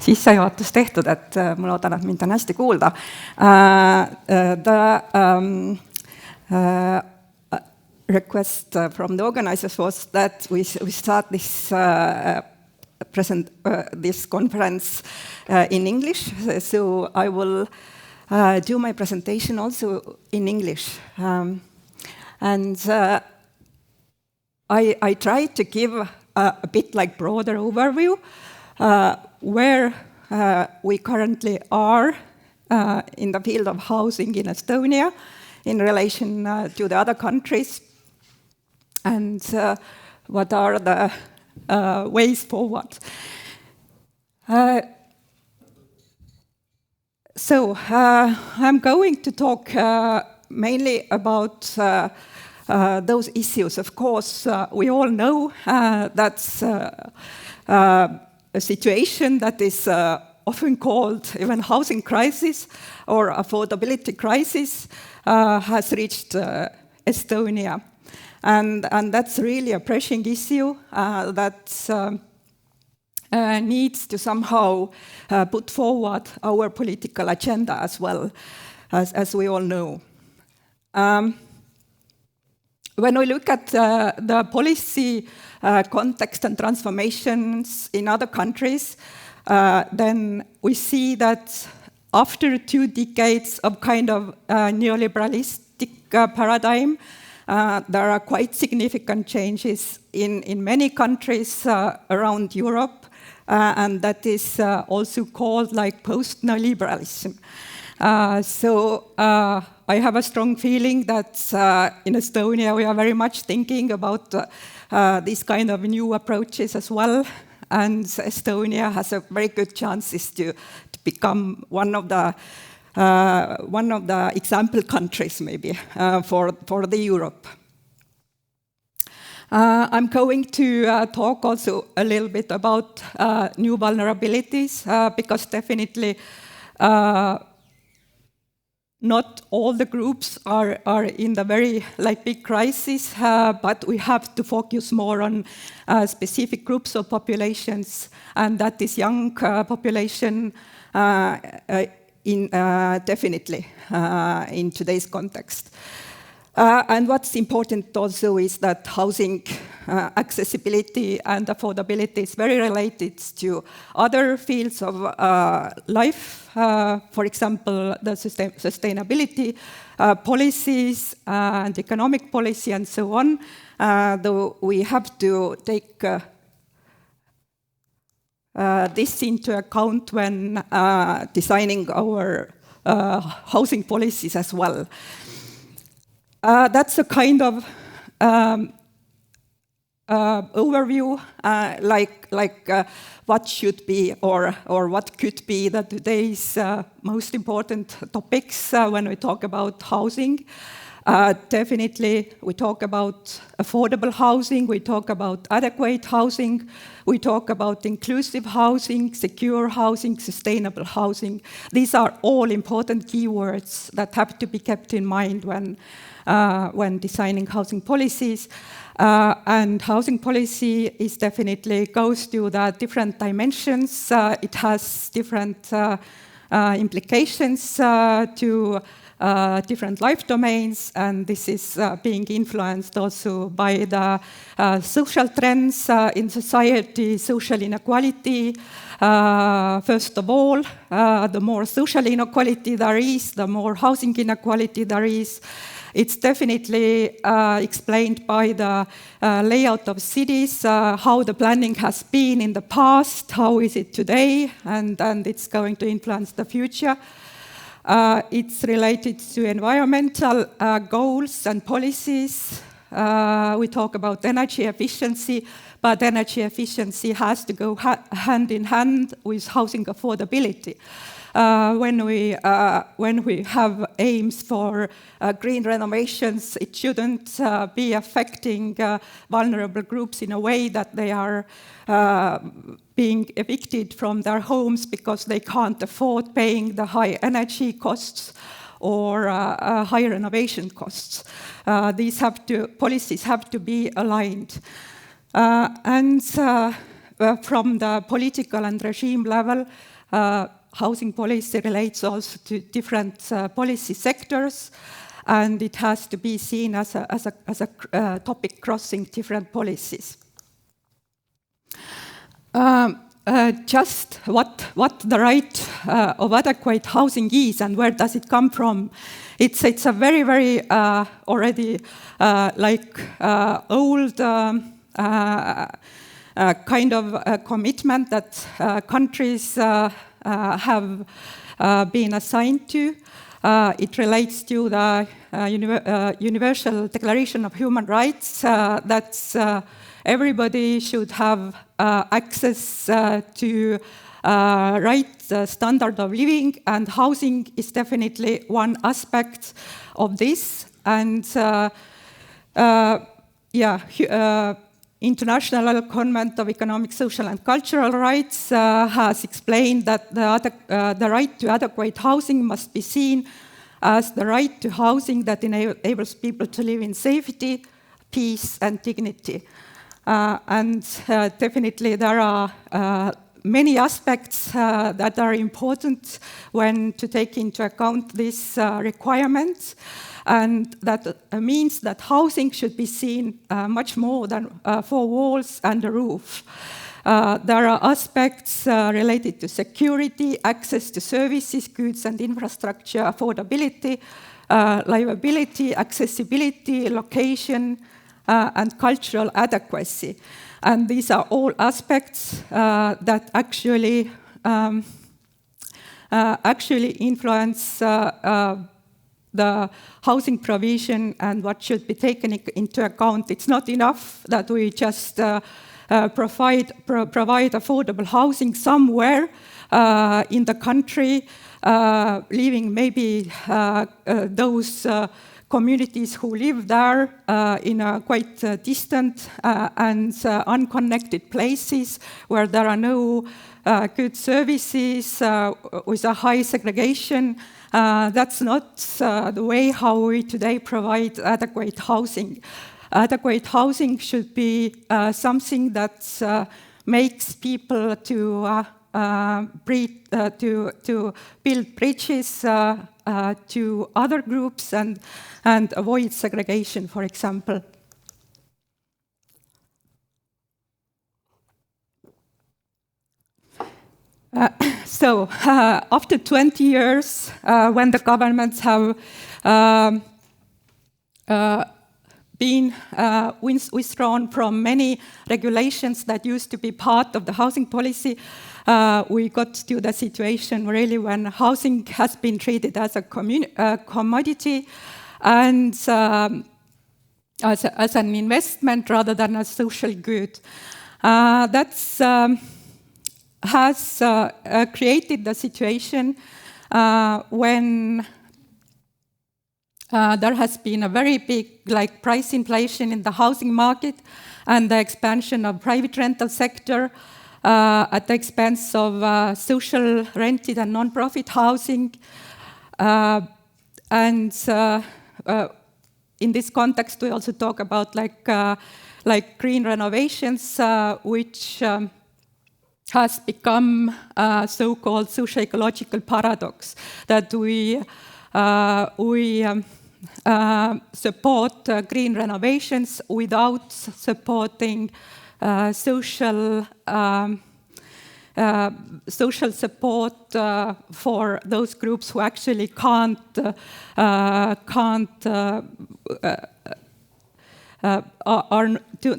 sissejuhatus tehtud, et ma loodan, et mind on hästi kuulda. Request from the organizers was that we start this this conference in English, so I will do my presentation also in English. And I try to give a bit like broader overview where we currently are in the field of housing in Estonia in relation to the other countries, and what are the ways forward. So I'm going to talk mainly about those issues. Of course, we all know that's a situation that is often called even housing crisis or affordability crisis has reached Estonia. And that's really a pressing issue that needs to somehow put forward our political agenda as well, as we all know. When we look at the policy context and transformations in other countries, then we see that after 2 decades of kind of neoliberalistic paradigm, there are quite significant changes in many countries around Europe, and that is also called like post-neoliberalism. So I have a strong feeling that in Estonia we are very much thinking about these kind of new approaches as well, and Estonia has a very good chances to become one of the example countries maybe for the Europe. I'm going to talk also a little bit about new vulnerabilities because definitely not all the groups are in the very big crisis, but we have to focus more on specific groups of populations, and that is young population definitely in today's context. And what's important also is that housing accessibility and affordability is very related to other fields of life, for example, the sustainability policies and economic policy and so on, though we have to take this into account when designing our housing policies as well. That's a kind of overview, what should be or what could be the today's most important topics when we talk about housing. Definitely, we talk about affordable housing, we talk about adequate housing, we talk about inclusive housing, secure housing, sustainable housing. These are all important keywords that have to be kept in mind when designing housing policies. And housing policy is definitely goes to the different dimensions. It has different implications to different life domains, and this is being influenced also by the social trends in society, social inequality. First of all, the more social inequality there is, the more housing inequality there is. It's definitely explained by the layout of cities, how the planning has been in the past, how is it today, and it's going to influence the future. It's related to environmental goals and policies. We talk about energy efficiency, but energy efficiency has to go hand in hand with housing affordability. When we have aims for green renovations, it shouldn't be affecting vulnerable groups in a way that they are being evicted from their homes because they can't afford paying the high energy costs or high renovation costs. These policies have to be aligned. And from the political and regime level, housing policy relates also to different policy sectors, and it has to be seen as a topic crossing different policies. Just what the right of adequate housing is and where does it come from. It's a very, very already old kind of commitment that countries have been assigned to. It relates to the Universal Declaration of Human Rights that everybody should have access to right standard of living, and housing is definitely one aspect of this. And International Covenant of Economic, Social and Cultural Rights has explained that the right to adequate housing must be seen as the right to housing that enables people to live in safety, peace and dignity. Definitely there are many aspects that are important when to take into account this requirement. And that means that housing should be seen much more than 4 walls and a roof. There are aspects related to security, access to services, goods and infrastructure, affordability, livability, accessibility, location, and cultural adequacy. And these are all aspects that actually influence the housing provision and what should be taken into account. It's not enough that we just provide affordable housing somewhere in the country, leaving maybe those communities who live there in quite distant and unconnected places where there are no good services with a high segregation. That's not the way how we today provide adequate housing. Adequate housing should be something that makes people to build bridges to other groups and avoid segregation, for example. So after 20 years, when the governments have been withdrawn from many regulations that used to be part of the housing policy, we got to the situation really when housing has been treated as a commodity and as an investment rather than a social good. That's has created the situation when there has been a very big price inflation in the housing market and the expansion of private rental sector at the expense of social rented and non-profit housing. In this context, we also talk about green renovations, which has become a so-called socio-ecological paradox, that we support green renovations without supporting social support for those groups who actually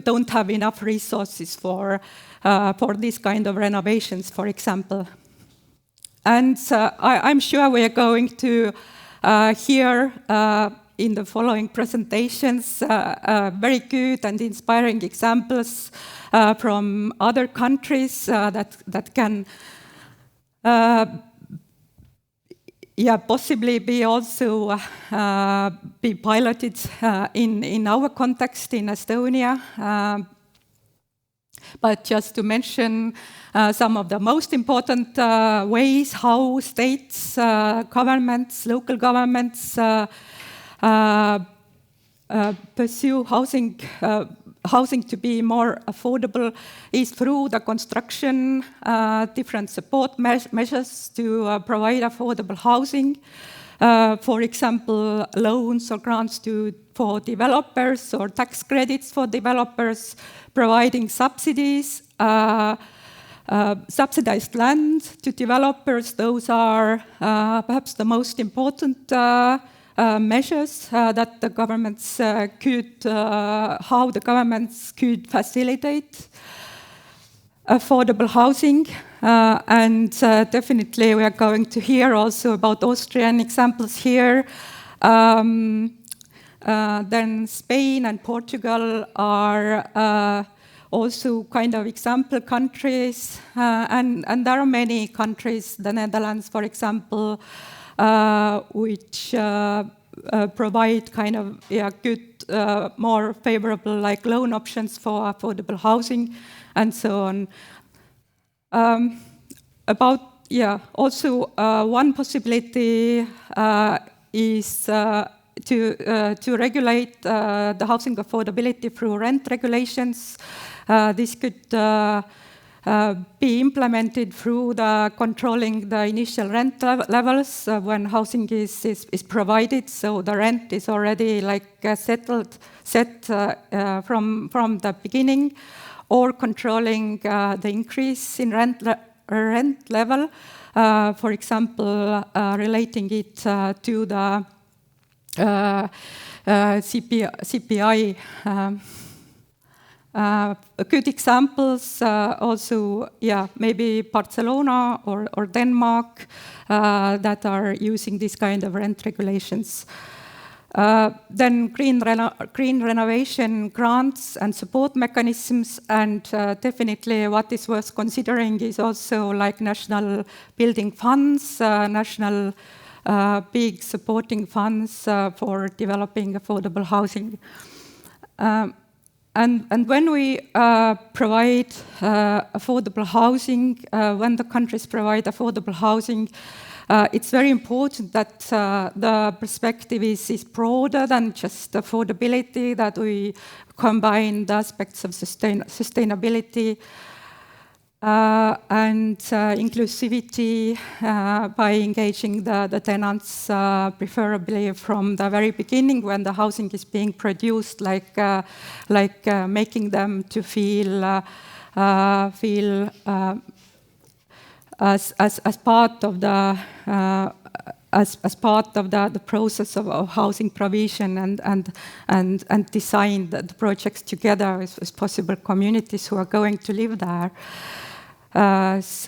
don't have enough resources for this kind of renovations, for example. And I'm sure we are going to hear in the following presentations very good and inspiring examples from other countries that can possibly be also be piloted in our context in Estonia. But just to mention some of the most important ways how states, governments, local governments pursue housing housing to be more affordable is through the construction, different support measures to provide affordable housing. For example, loans or grants for developers or tax credits for developers, providing subsidies, subsidized land to developers. Those are perhaps the most important measures that the governments how the governments could facilitate affordable housing. And definitely we are going to hear also about Austrian examples here. Then Spain and Portugal are also kind of example countries. And there are many countries, the Netherlands, for example, which provide kind of good, more favorable like loan options for affordable housing and so on. Also one possibility is to regulate the housing affordability through rent regulations. This could be implemented through the controlling the initial rent levels when housing is provided, so the rent is already like set from the beginning, or controlling the increase in rent level, for example, relating it to the CPI. Good examples also, maybe Barcelona or Denmark that are using this kind of rent regulations. Then green renovation grants and support mechanisms, and definitely what is worth considering is also like national building funds, national big supporting funds for developing affordable housing. And when we provide affordable housing, when the countries provide affordable housing, it's very important that the perspective is broader than just affordability, that we combine the aspects of sustainability and inclusivity by engaging the tenants, preferably from the very beginning when the housing is being produced, like making them to feel as part of the as part of the process of housing provision and design the projects together with possible communities who are going to live there. As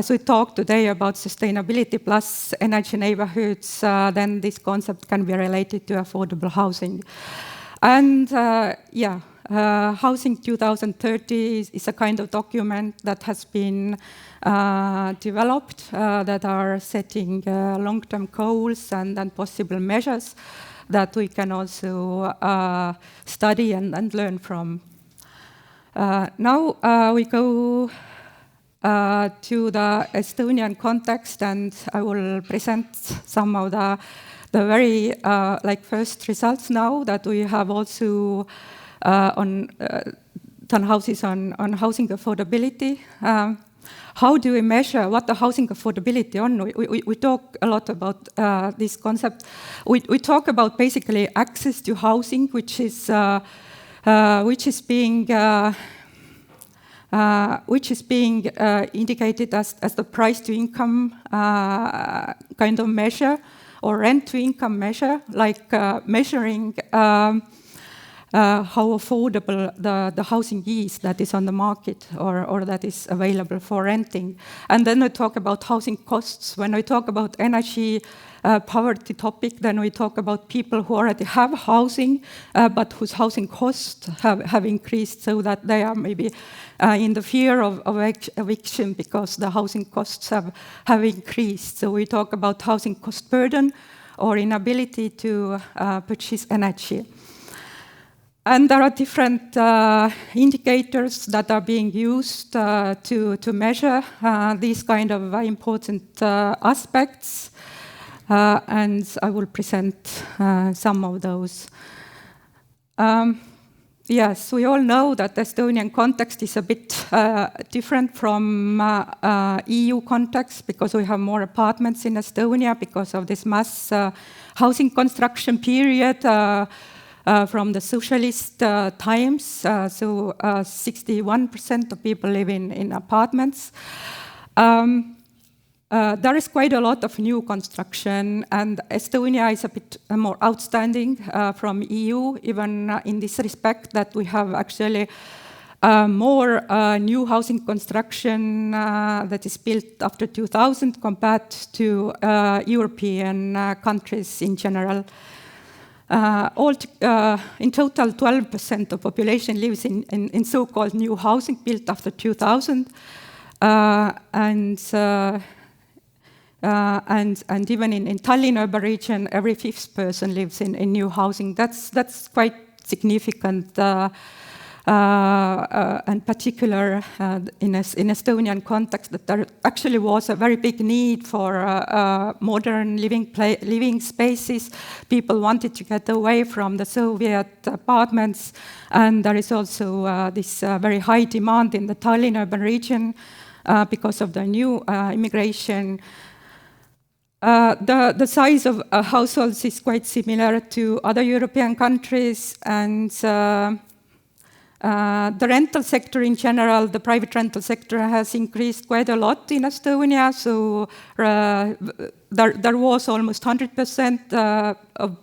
we talk today about sustainability plus energy neighborhoods, then this concept can be related to affordable housing. And Housing 2030 is a kind of document that has been developed that are setting long-term goals and possible measures that we can also study and learn from. Now we go to the Estonian context, and I will present some of the very first results now that we have also done houses on housing affordability. How do we measure what the housing affordability on? We talk a lot about this concept. We talk about basically access to housing, which is being indicated as the price to income kind of measure, or rent to income measure, like measuring how affordable the housing is that is on the market or that is available for renting. And then we talk about housing costs. When we talk about energy poverty topic, then we talk about people who already have housing, but whose housing costs have increased, so that they are maybe in the fear of eviction because the housing costs have increased. So we talk about housing cost burden or inability to purchase energy. And there are different indicators that are being used to measure these kind of important aspects. And I will present some of those. Yes, we all know that the Estonian context is a bit different from EU context because we have more apartments in Estonia because of this mass housing construction period from the socialist times. So 61% of people live in apartments. There is quite a lot of new construction, and Estonia is a bit more outstanding from EU, even in this respect, that we have actually more new housing construction that is built after 2000 compared to European countries in general. In total, 12% of population lives in so-called new housing built after 2000, and even in Tallinn urban region, every fifth person lives in new housing. That's quite significant and particular in Estonian context, that there actually was a very big need for modern living spaces. People wanted to get away from the Soviet apartments, and there is also this very high demand in the Tallinn urban region because of the new immigration. The size of households is quite similar to other European countries, and the rental sector in general, the private rental sector has increased quite a lot in Estonia. So there was almost 100% of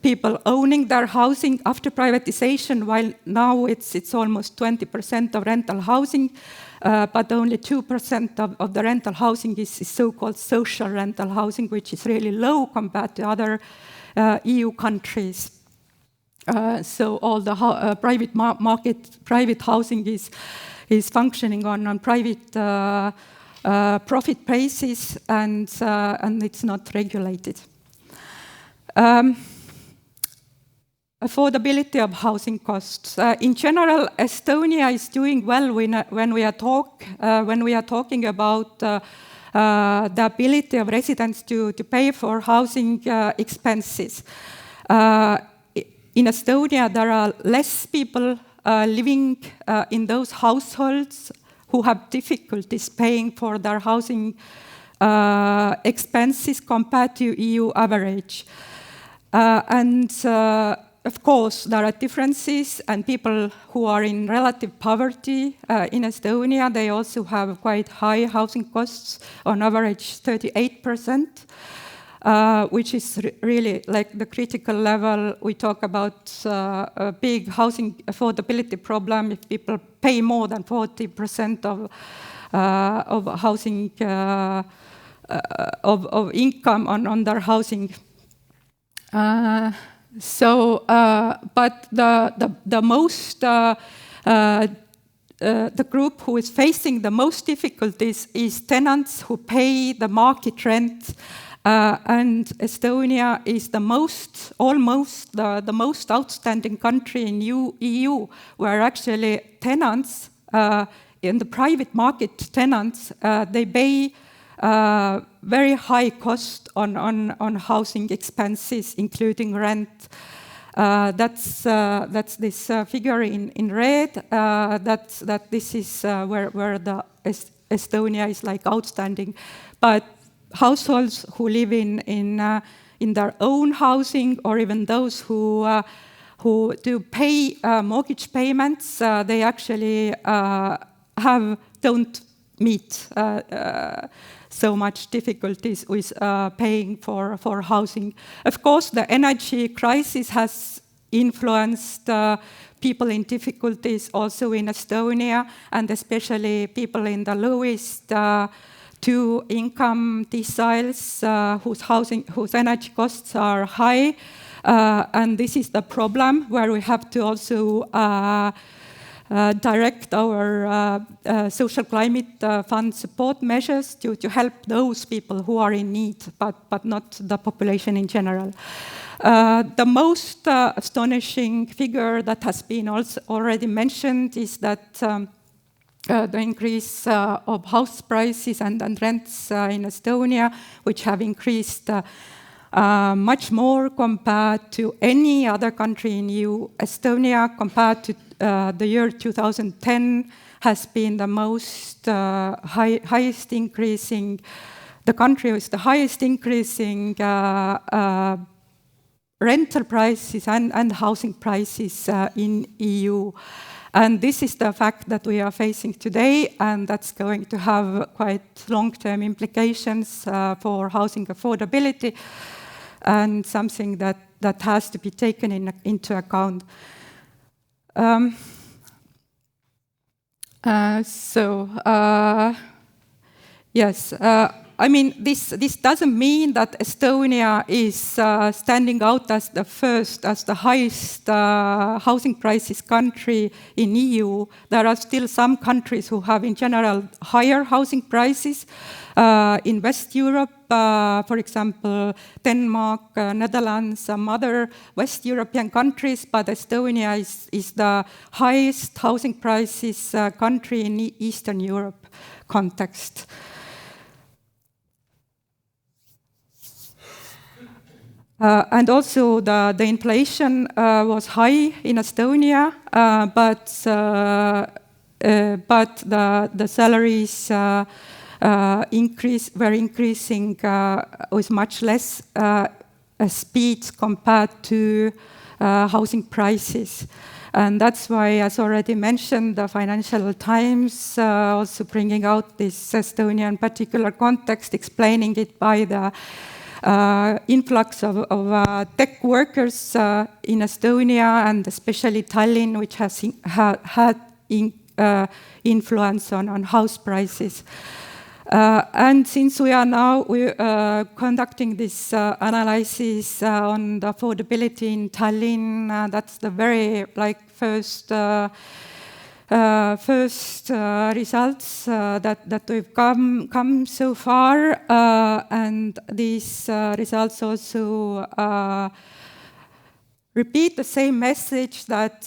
people owning their housing after privatization, while now it's almost 20% of rental housing. But only 2% of the rental housing is so-called social rental housing, which is really low compared to other EU countries. So all the private private housing is functioning on private profit basis, and it's not regulated. Affordability of housing costs. In general, Estonia is doing well when we are talking about the ability of residents to pay for housing expenses. In Estonia, there are less people living in those households who have difficulties paying for their housing expenses compared to EU average. Of course, there are differences, and people who are in relative poverty in Estonia, they also have quite high housing costs, on average 38%, which is really like the critical level. We talk about a big housing affordability problem if people pay more than 40% of housing of income on their housing. But the most the group who is facing the most difficulties is tenants who pay the market rent, and Estonia is almost the most outstanding country in EU, where actually tenants in the private market tenants they pay very high cost on housing expenses, including rent. That's this figure in red. That this is where the Estonia is like outstanding. But households who live in their own housing, or even those who do pay mortgage payments, they actually don't meet so much difficulties with paying for housing. Of course, the energy crisis has influenced people in difficulties also in Estonia, and especially people in the lowest two income deciles whose energy costs are high. And this is the problem where we have to also direct our social climate fund support measures to help those people who are in need, but not the population in general. The most astonishing figure that has been also already mentioned is that the increase of house prices and rents in Estonia, which have increased much more compared to any other country in EU. Estonia, compared to the year 2010, has been the most highest increasing, the country with the highest increasing rental prices and housing prices in EU. And this is the fact that we are facing today, and that's going to have quite long-term implications for housing affordability, and something that has to be taken into account. Yes, I mean, this doesn't mean that Estonia is standing out as the highest housing prices country in EU. There are still some countries who have, in general, higher housing prices. In West Europe, for example, Denmark, Netherlands, some other West European countries, but Estonia is the highest housing prices country in Eastern Europe context. And also the inflation was high in Estonia, but the salaries were increasing with much less speed compared to housing prices. And that's why, as already mentioned, the Financial Times also bringing out this Estonian particular context, explaining it by the influx of tech workers in Estonia, and especially Tallinn, which has had influence on house prices. And since we are now conducting this analysis on the affordability in Tallinn, that's the very first results that we've come so far, and these results also repeat the same message that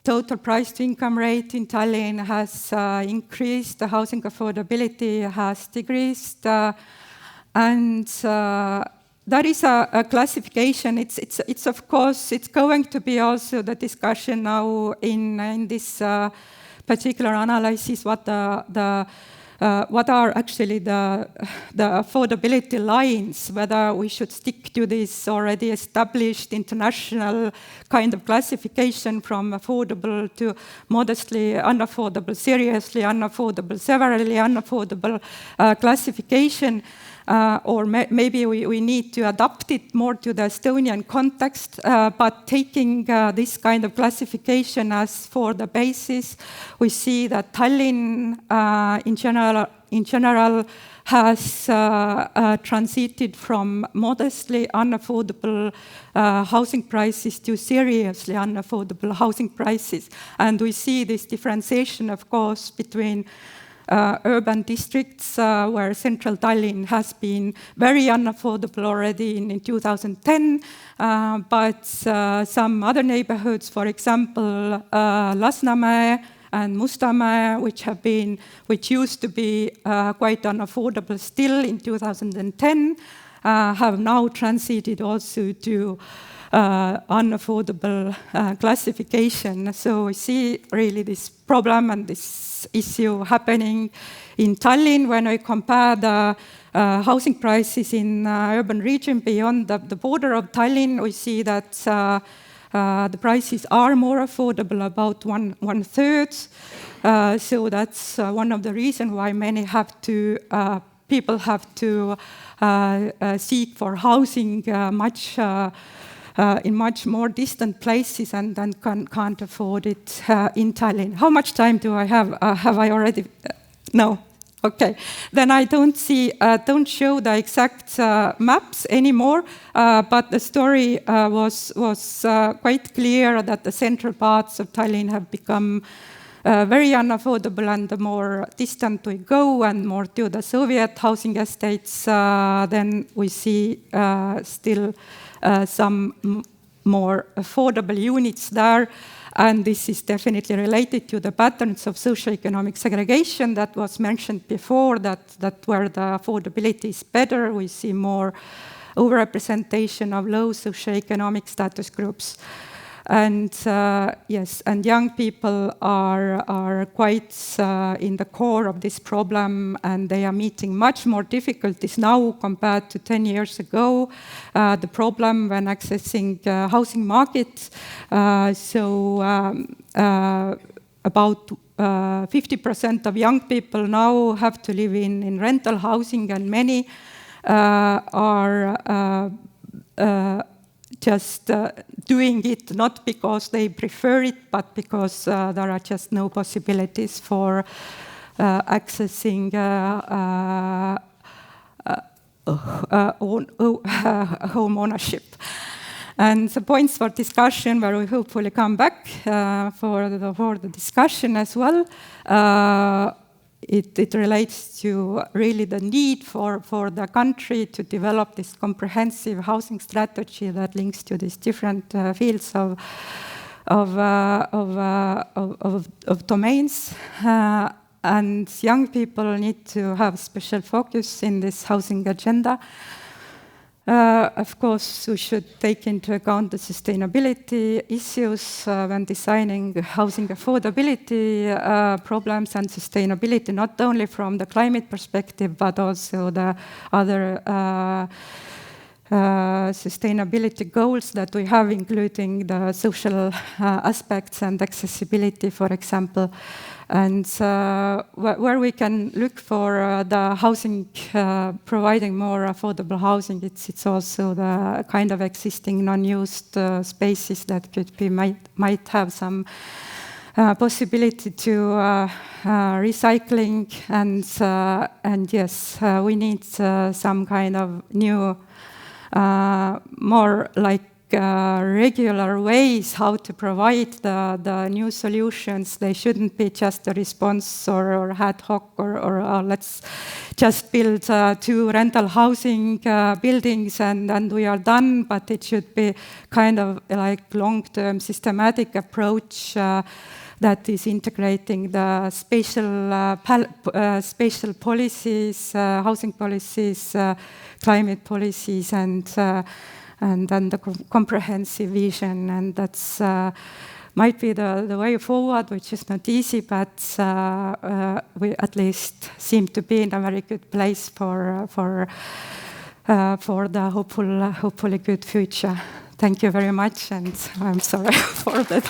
total price-to-income rate in Tallinn has increased, the housing affordability has decreased, and that is a classification. It's of course, it's going to be also the discussion now in this particular analysis, what are actually the affordability lines, whether we should stick to this already established international kind of classification from affordable to modestly unaffordable, seriously unaffordable, severely unaffordable classification. Or maybe we need to adapt it more to the Estonian context, but taking this kind of classification as for the basis, we see that Tallinn in general has transited from modestly unaffordable housing prices to seriously unaffordable housing prices. And we see this differentiation, of course, between urban districts where central Tallinn has been very unaffordable already in 2010, but some other neighborhoods, for example, Lasnamäe and Mustamäe, which used to be quite unaffordable still in 2010, have now transited also to unaffordable classification. So we see really this problem and this issue happening in Tallinn when we compare the housing prices in urban region beyond the border of Tallinn. We see that the prices are more affordable, about one third. So that's one of the reasons why people have to seek for housing in much more distant places and then can't afford it in Tallinn. How much time do I have? Have I already? No. Okay. Then I don't show the exact maps anymore, but the story was quite clear that the central parts of Tallinn have become very unaffordable, and the more distant we go and more to the Soviet housing estates, then we see still some more affordable units there. And this is definitely related to the patterns of socioeconomic segregation that was mentioned before, that where the affordability is better, we see more overrepresentation of low socioeconomic status groups. And yes, and young people are quite in the core of this problem, and they are meeting much more difficulties now compared to 10 years ago. The problem when accessing housing market. About 50% of young people now have to live in rental housing, and many are just doing it not because they prefer it, but because there are just no possibilities for accessing home ownership. And the points for discussion, where we hopefully come back for the discussion as well. It relates to really the need for the country to develop this comprehensive housing strategy that links to these different fields of domains. And young people need to have special focus in this housing agenda. Of course, we should take into account the sustainability issues when designing housing affordability problems and sustainability, not only from the climate perspective, but also the other sustainability goals that we have, including the social aspects and accessibility, for example. And where we can look for the housing, providing more affordable housing, it's also the kind of existing non-used spaces that could be, might have some possibility to recycling, and yes, we need some kind of new, more like regular ways how to provide the new solutions. They shouldn't be just a response or ad hoc or let's just build 2 rental housing buildings and we are done, but it should be kind of like long-term systematic approach that is integrating the spatial policies, housing policies, climate policies, and then the comprehensive vision, and that's might be the way forward, which is not easy, but we at least seem to be in a very good place for the hopefully good future. Thank you very much, and I'm sorry for that.